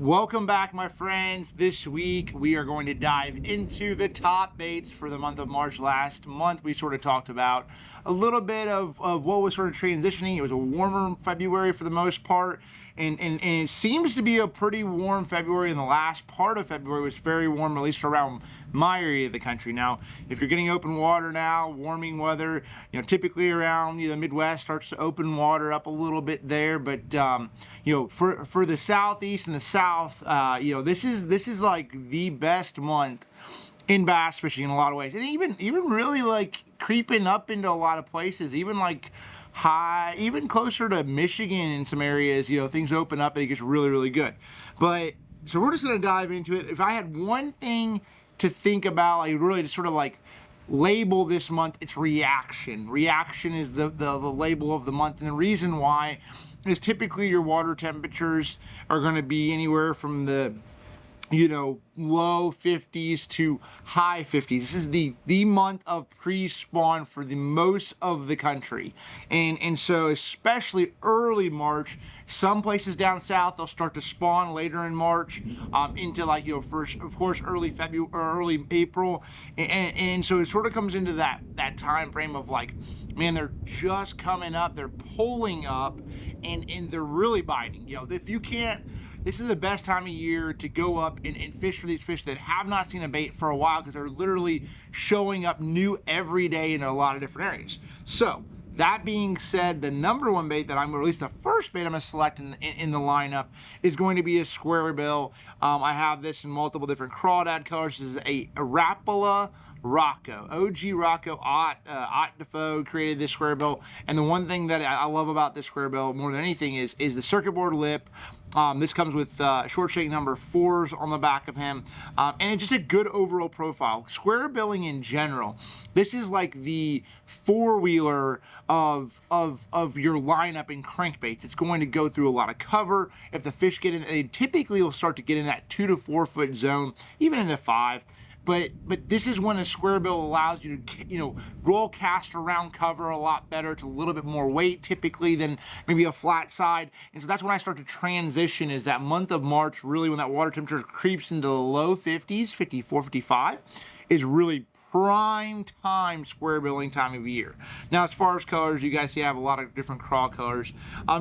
Welcome back, my friends. This week we are going to dive into the top baits for the month of March. Last month we sort of talked about a little bit of what was sort of transitioning. It was a warmer February for the most part, and it seems to be a pretty warm February, and the last part of February was very warm, at least around my area of the country. Now, if you're getting open water now, warming weather, typically around the Midwest starts to open water up a little bit there, but for the Southeast and the South, this is like the best month in bass fishing in a lot of ways, and even really like creeping up into a lot of places, even like high, even closer to Michigan in some areas. Things open up and it gets really good. But so we're just gonna dive into it. If I had one thing to think about, like really to sort of like label this month, it's reaction. Reaction is the label of the month, and the reason why is typically your water temperatures are going to be anywhere from the low 50s to high 50s. This is the month of pre-spawn for the most of the country, and so especially early March, some places down south they'll start to spawn later in March into like first of course early February or early April, and so it sort of comes into that time frame of like, man, they're just coming up, they're pulling up, and they're really biting. If you can't, this is the best time of year to go up and fish for these fish that have not seen a bait for a while, because they're literally showing up new every day in a lot of different areas. So that being said, the number one bait that or at least the first bait I'm going to select in the lineup is going to be a Squarebill. I have this in multiple different crawdad colors. This is a Rapala Rocco. OG Rocco, Ott Defoe created this Squarebill, and the one thing that I love about this Squarebill more than anything is the circuit board lip. This comes with short shank number 4s on the back of him, and it's just a good overall profile. Squarebilling in general, this is like the four-wheeler of your lineup in crankbaits. It's going to go through a lot of cover. If the fish get in, they typically will start to get in that 2 to 4 foot zone, even into 5. But this is when a Squarebill allows you to, roll cast around cover a lot better. It's a little bit more weight typically than maybe a flat side. And so that's when I start to transition, is that month of March, really when that water temperature creeps into the low 50s, 54, 55, is really prime time Squarebilling time of year. Now, as far as colors, you guys see I have a lot of different craw colors.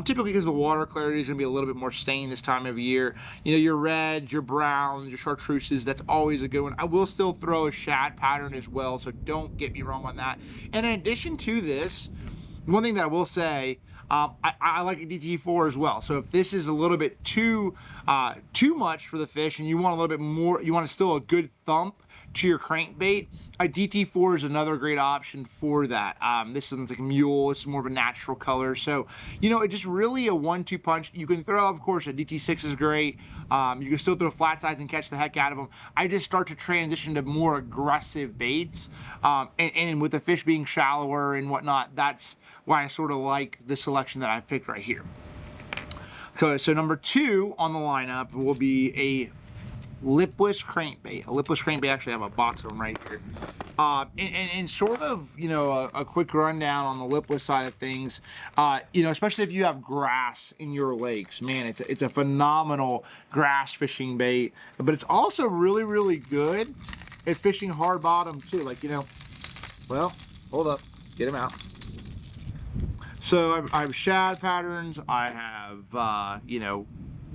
Typically because the water clarity is going to be a little bit more stained this time of year. Your reds, your browns, your chartreuses, that's always a good one. I will still throw a shad pattern as well, so don't get me wrong on that. And in addition to this, one thing that I will say, I like a DT4 as well. So if this is a little bit too much for the fish and you want a little bit more, you want still a good thump to your crankbait, a DT4 is another great option for that. This isn't like a mule, this is more of a natural color. So, it's just really a 1-2 punch. You can throw, of course, a DT6 is great. You can still throw flat sides and catch the heck out of them. I just start to transition to more aggressive baits. And with the fish being shallower and whatnot, that's why I sort of like the selection that I picked right here. Okay, so number 2 on the lineup will be a Lipless crankbait. A Lipless crankbait, actually I have a box of them right here. And sort of, a quick rundown on the Lipless side of things, especially if you have grass in your lakes, man, it's a phenomenal grass fishing bait, but it's also really good at fishing hard bottom too. Like, well, hold up, get him out. So I have shad patterns, I have,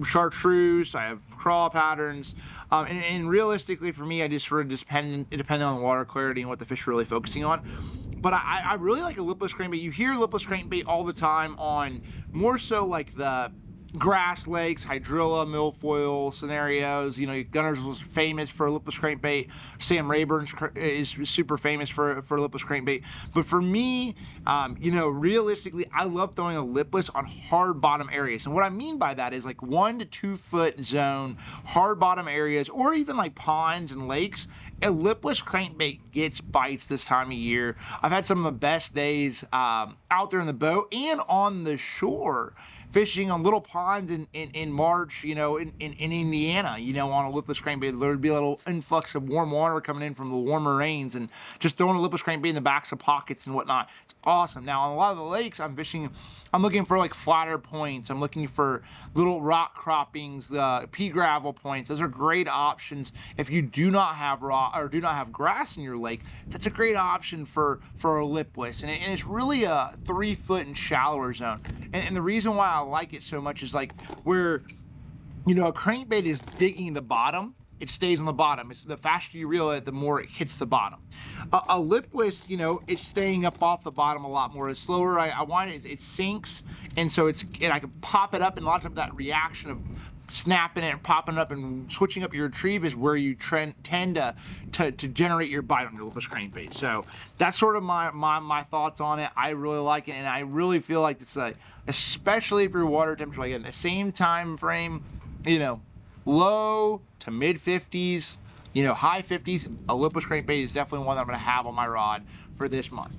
chartreuse, I have craw patterns, and realistically for me, I just sort of depend on the water clarity and what the fish are really focusing on. But I really like a Lipless crankbait. You hear Lipless crankbait all the time on more so like the grass lakes, hydrilla, milfoil scenarios. Gunners was famous for a Lipless crankbait. Sam Rayburn is super famous for a Lipless crankbait. But for me, realistically, I love throwing a Lipless on hard bottom areas. And what I mean by that is like 1 to 2 foot zone, hard bottom areas, or even like ponds and lakes. A Lipless crankbait gets bites this time of year. I've had some of the best days out there in the boat and on the shore fishing on little ponds in March, you know, in Indiana, you know, on a lipless crankbait, there would be a little influx of warm water coming in from the warmer rains, and just throwing a lipless crankbait in the backs of pockets and whatnot. It's awesome. Now, on a lot of the lakes, I'm fishing, I'm looking for like flatter points. I'm looking for little rock croppings, pea gravel points. Those are great options if you do not have do not have grass in your lake. That's a great option for a lipless, and it's really a 3 foot and shallower zone. And the reason why I like it so much is like where, you know, a crankbait is digging the bottom, it stays on the bottom. It's the faster you reel it, the more it hits the bottom. A lipless, you know, it's staying up off the bottom a lot more. It's slower. I want it sinks, and so and I can pop it up, and a lot of times that reaction of snapping it and popping it up and switching up your retrieve is where you tend to generate your bite on your lipless crankbait. So that's sort of my thoughts on it. I really like it, and I really feel like it's especially if your water temperature, like in the same time frame, you know, low to mid 50s, you know, high 50s, a lipless crankbait is definitely one that I'm going to have on my rod for this month.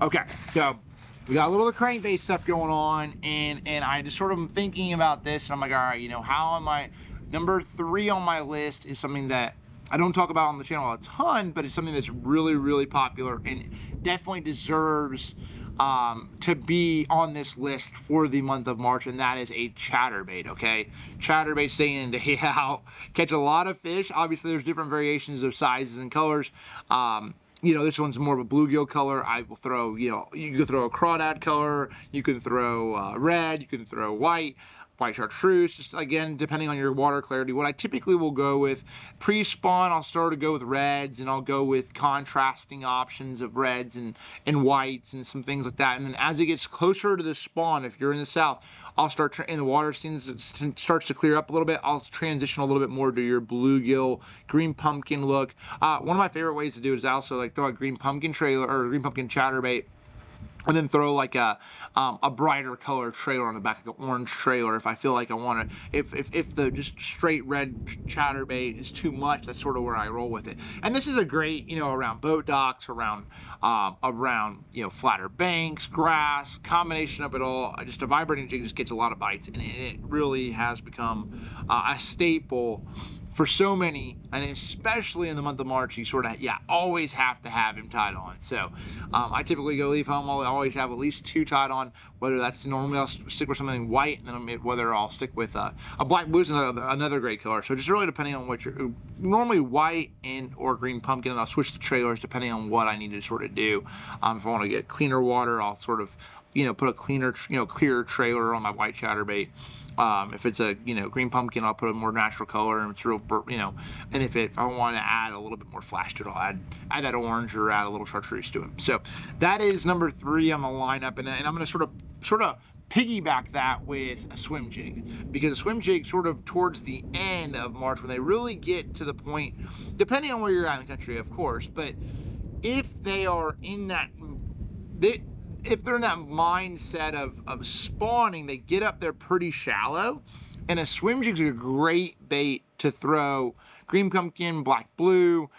Okay, so we got a little of the crankbait stuff going on, and I just sort of am thinking about this, and I'm like, all right, you know, how am I, number 3 on my list is something that I don't talk about on the channel a ton, but it's something that's really, really popular and definitely deserves to be on this list for the month of March, and that is a chatterbait. Okay, chatterbait day in day out, catch a lot of fish. Obviously there's different variations of sizes and colors. You know, this one's more of a bluegill color. I will throw, you know, you can throw a crawdad color, you can throw red, you can throw white chartreuse, just again, depending on your water clarity. What I typically will go with, pre-spawn, I'll start to go with reds, and I'll go with contrasting options of reds and whites and some things like that. And then as it gets closer to the spawn, if you're in the south, I'll start, and the water starts to clear up a little bit, I'll transition a little bit more to your bluegill, green pumpkin look. One of my favorite ways to do it is also like throw a green pumpkin trailer or green pumpkin chatterbait, and then throw like a brighter color trailer on the back, like an orange trailer. If I feel like I want to, if the just straight red chatterbait is too much, that's sort of where I roll with it. And this is a great, you know, around boat docks, around you know, flatter banks, grass, combination of it all. Just a vibrating jig just gets a lot of bites, and it really has become a staple for so many, and especially in the month of March, you sort of, always have to have him tied on. So I typically go leave home, I'll always have at least 2 tied on, whether that's normally I'll stick with something white, and then whether I'll stick with a black blue is another great color. So just really depending on what you're, normally white or green pumpkin, and I'll switch the trailers depending on what I need to sort of do. If I want to get cleaner water, I'll sort of, you know, put a cleaner, clearer trailer on my white chatterbait. If it's a, green pumpkin, I'll put a more natural color, and it's real, and if I want to add a little bit more flash to it, I'll add that orange or add a little chartreuse to it. So that is number 3 on the lineup, and I'm going to sort of piggyback that with a swim jig, because a swim jig sort of towards the end of March, when they really get to the point, depending on where you're at in the country, of course, but if they are in that, if they're in that mindset of spawning, they get up there pretty shallow, and a swim jig is a great bait to throw green pumpkin, black blue,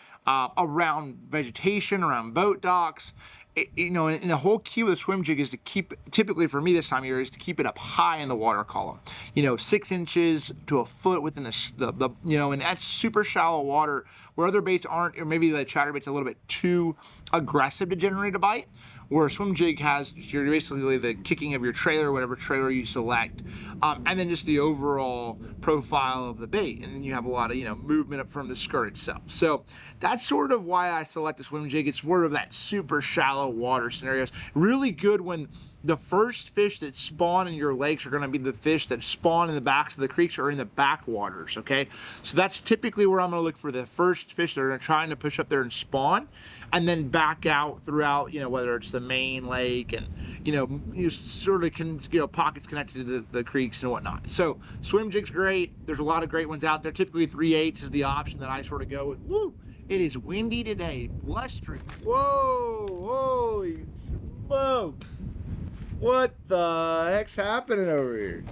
around vegetation, around boat docks. And the whole key with a swim jig is to keep, typically for me this time of year, is to keep it up high in the water column. 6 inches to a foot within the and that's super shallow water where other baits aren't, or maybe the chatterbait's a little bit too aggressive to generate a bite. Where a swim jig has, you're basically the kicking of your trailer, whatever trailer you select, and then just the overall profile of the bait, and then you have a lot of movement up from the skirt itself. So that's sort of why I select a swim jig. It's sort of that super shallow water scenarios. Really good when the first fish that spawn in your lakes are going to be the fish that spawn in the backs of the creeks or in the backwaters, okay? So that's typically where I'm going to look for the first fish that are trying to push up there and spawn, and then back out throughout, whether it's the main lake and, you sort of can, pockets connected to the creeks and whatnot. So swim jig's great. There's a lot of great ones out there. Typically 3/8 is the option that I sort of go with. Woo! It is windy today, blustering. Whoa, holy smokes. What the heck's happening over here?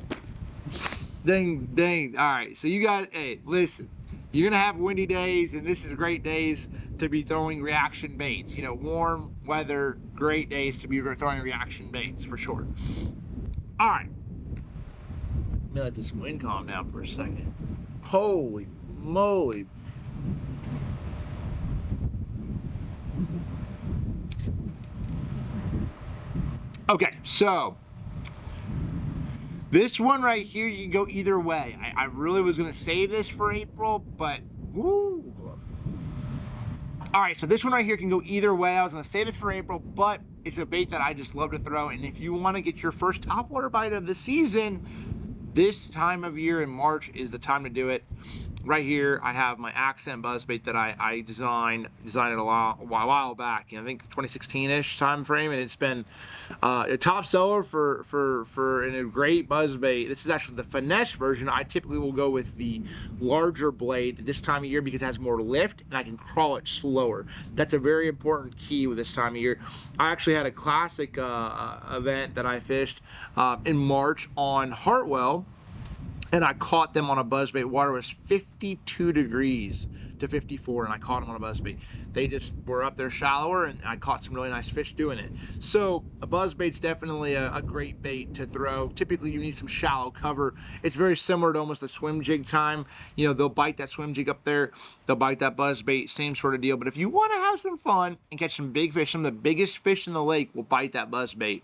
Dang. All right, so you guys, hey, listen. You're gonna have windy days, and this is great days to be throwing reaction baits. Warm weather, great days to be throwing reaction baits for sure. All right, Let me let this wind calm down for a second. Holy moly. Okay, so this one right here, you can go either way. I really was gonna save this for April, but woo. All right, so this one right here can go either way. I was gonna save this for April, but it's a bait that I just love to throw. And if you wanna get your first topwater bite of the season, this time of year in March is the time to do it. Right here, I have my accent buzzbait that I designed it a while back. You know, I think 2016-ish time frame, and it's been a top seller for a great buzzbait. This is actually the finesse version. I typically will go with the larger blade this time of year because it has more lift and I can crawl it slower. That's a very important key with this time of year. I actually had a classic event that I fished in March on Hartwell, and I caught them on a buzzbait. Water was 52 degrees to 54, and I caught them on a buzzbait. They just were up there shallower, and I caught some really nice fish doing it. So a buzzbait's definitely a great bait to throw. Typically, you need some shallow cover. It's very similar to almost a swim jig time. You know, they'll bite that swim jig up there. They'll bite that buzzbait, same sort of deal. But if you want to have some fun and catch some big fish, some of the biggest fish in the lake will bite that buzzbait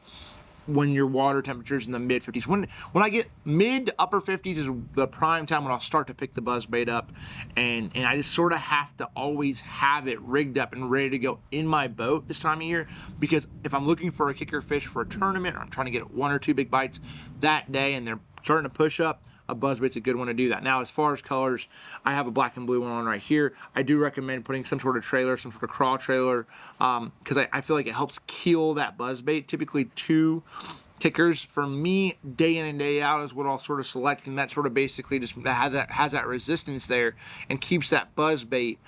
when your water temperature's in the mid 50s. When I get mid to upper 50s is the prime time when I'll start to pick the buzzbait up, and I just sort of have to always have it rigged up and ready to go in my boat this time of year, because if I'm looking for a kicker fish for a tournament, or I'm trying to get 1 or 2 big bites that day and they're starting to push up, a buzzbait's a good one to do that. Now, as far as colors, I have a black and blue one on right here. I do recommend putting some sort of trailer, some sort of crawl trailer, because I feel like it helps keel that buzzbait. Typically 2 kickers for me, day in and day out, is what I'll sort of select, and that sort of basically just has that resistance there and keeps that buzzbait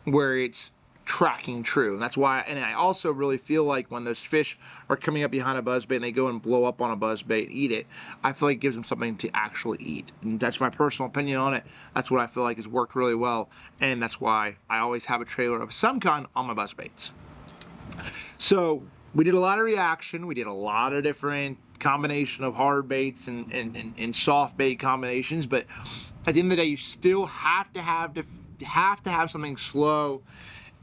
where it's tracking true. And that's why, and I also really feel like when those fish are coming up behind a buzzbait and they go and blow up on a buzzbait, eat it, I feel like it gives them something to actually eat. And that's my personal opinion on it. That's what I feel like has worked really well, and that's why I always have a trailer of some kind on my buzzbaits. So we did a lot of reaction. We did a lot of different combination of hard baits and soft bait combinations, but at the end of the day, you still have to have something slow.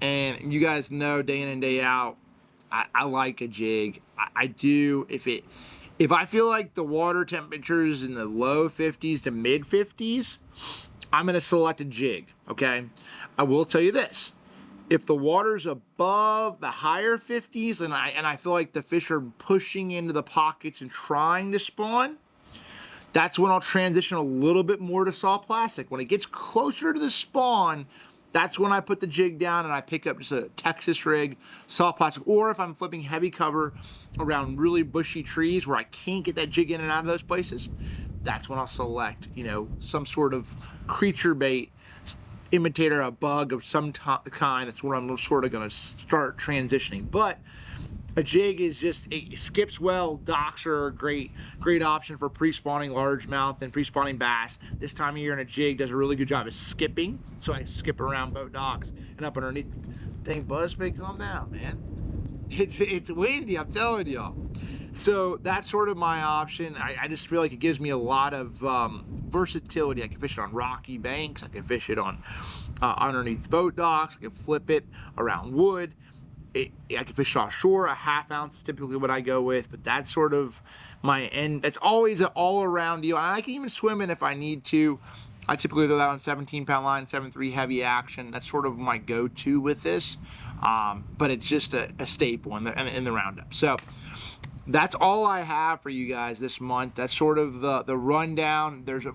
And you guys know, day in and day out, I like a jig. I do. If I feel like the water temperature is in the low 50s to mid 50s, I'm going to select a jig, okay? I will tell you this. If the water's above the higher 50s and I feel like the fish are pushing into the pockets and trying to spawn, that's when I'll transition a little bit more to soft plastic. When it gets closer to the spawn, that's when I put the jig down and I pick up just a Texas rig, soft plastic. Or if I'm flipping heavy cover around really bushy trees where I can't get that jig in and out of those places, that's when I'll select, you know, some sort of creature bait, imitator, a bug of some kind. That's where I'm sort of going to start transitioning. But a jig is just, it skips well. Docks are a great option for pre-spawning largemouth and pre-spawning bass. This time of year, and a jig does a really good job of skipping. So I skip around boat docks and up underneath. Dang, buzzbait, calm down, man. It's windy, I'm telling y'all. So that's sort of my option. I just feel like it gives me a lot of versatility. I can fish it on rocky banks. I can fish it on underneath boat docks. I can flip it around wood. I can fish offshore. A ½ ounce is typically what I go with, but that's sort of my end. It's always an all-around deal, and I can even swim in if I need to. I typically throw that on 17-pound line, 7.3 heavy action. That's sort of my go-to with this, but it's just a staple in the roundup. So that's all I have for you guys this month. That's sort of the rundown. There's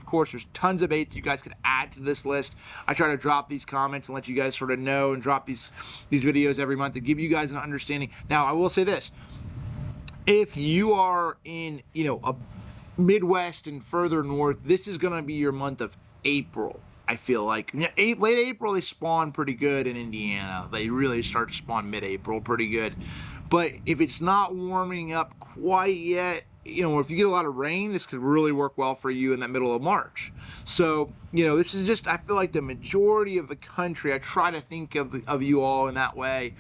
tons of baits you guys could add to this list. I try to drop these comments and let you guys sort of know, and drop these videos every month to give you guys an understanding. Now, I will say this. If you are in, you know, a Midwest and further north, this is going to be your month of April. I feel like late April, they spawn pretty good in Indiana. They really start to spawn mid-April pretty good. But if it's not warming up quite yet, you know, if you get a lot of rain, this could really work well for you in that middle of March. So, you know, this is just, I feel like the majority of the country, I try to think of you all in that way,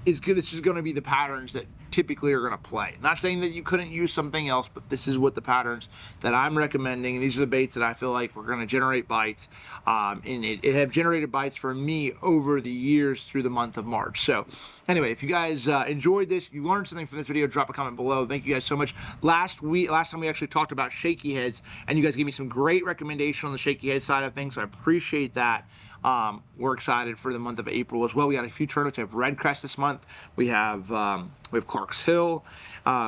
is good. This is going to be the patterns that typically are going to play. Not saying that you couldn't use something else, but this is what the patterns that I'm recommending. And these are the baits that I feel like we're going to generate bites. And it have generated bites for me over the years through the month of March. So anyway, if you guys enjoyed this, you learned something from this video, drop a comment below. Thank you guys so much. Last time we actually talked about shaky heads, and you guys gave me some great recommendation on the shaky head side of things, so I appreciate that. We're excited for the month of April as well. We got a few tournaments. We have Red Crest this month. We have Clark's Hill.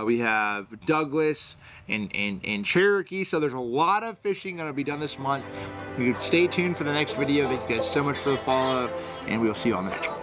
We have Douglas and Cherokee. So there's a lot of fishing going to be done this month. You stay tuned for the next video. Thank you guys so much for the follow, and we will see you on the next one.